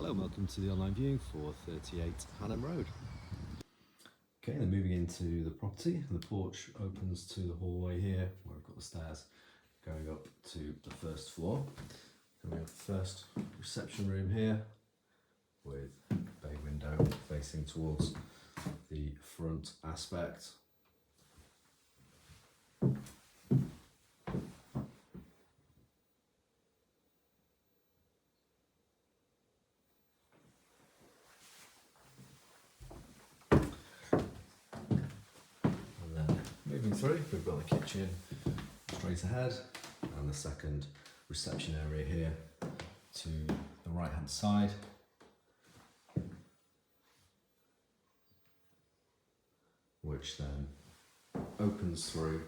Hello and welcome to the online viewing for 38 Hannon Road. Okay, then moving into the property, the porch opens to the hallway here where we've got the stairs going up to the first floor. Then we have the first reception room here with bay window facing towards the front aspect. Moving through, we've got the kitchen straight ahead and the second reception area here to the right hand side. Which then opens through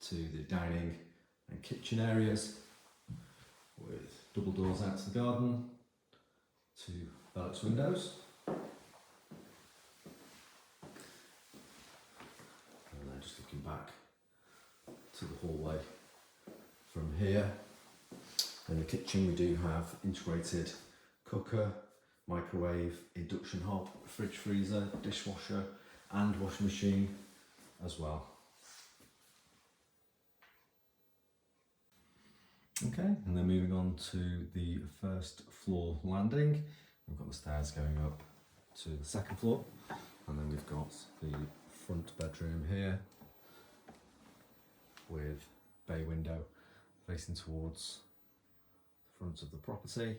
to the dining and kitchen areas with double doors out to the garden, two Velux windows. Just looking back to the hallway from here. In the kitchen we do have integrated cooker, microwave, induction hob, fridge freezer, dishwasher and washing machine as well. Okay, and then moving on to the first floor landing. We've got the stairs going up to the second floor, and then we've got the front bedroom here with bay window facing towards the front of the property.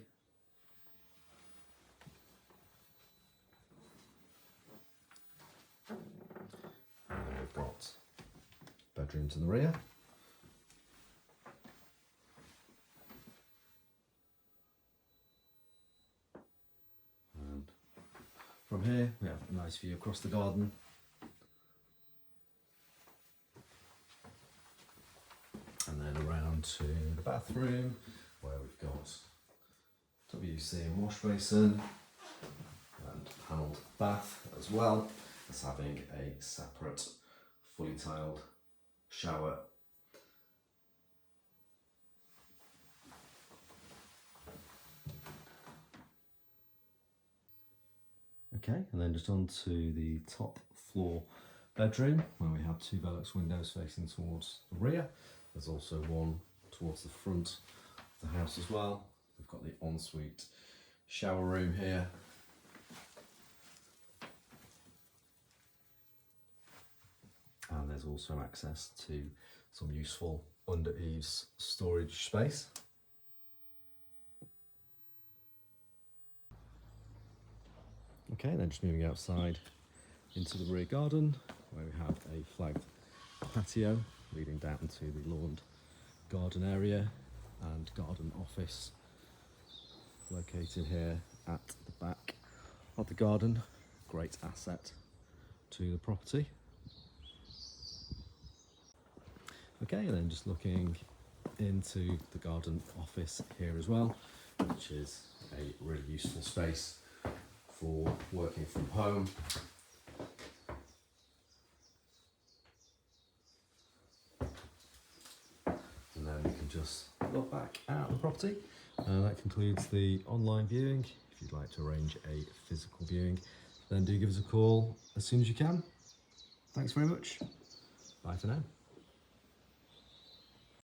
And then we've got bedroom to the rear. And from here we have a nice view across the garden. And then around to the bathroom where we've got WC and wash basin and panelled bath as well as having a separate fully tiled shower. Okay, and then just on to the top floor bedroom where we have two Velux windows facing towards the rear. There's also one towards the front of the house as well. We've got the ensuite shower room here. And there's also access to some useful under eaves storage space. Okay, then just moving outside into the rear garden where we have a flagged patio leading down to the lawned garden area and garden office located here at the back of the garden. Great asset to the property. Okay, and then just looking into the garden office here as well, which is a really useful space for working from home. And then we can just look back at the property. That concludes the online viewing. If you'd like to arrange a physical viewing, then do give us a call as soon as you can. Thanks very much. Bye for now.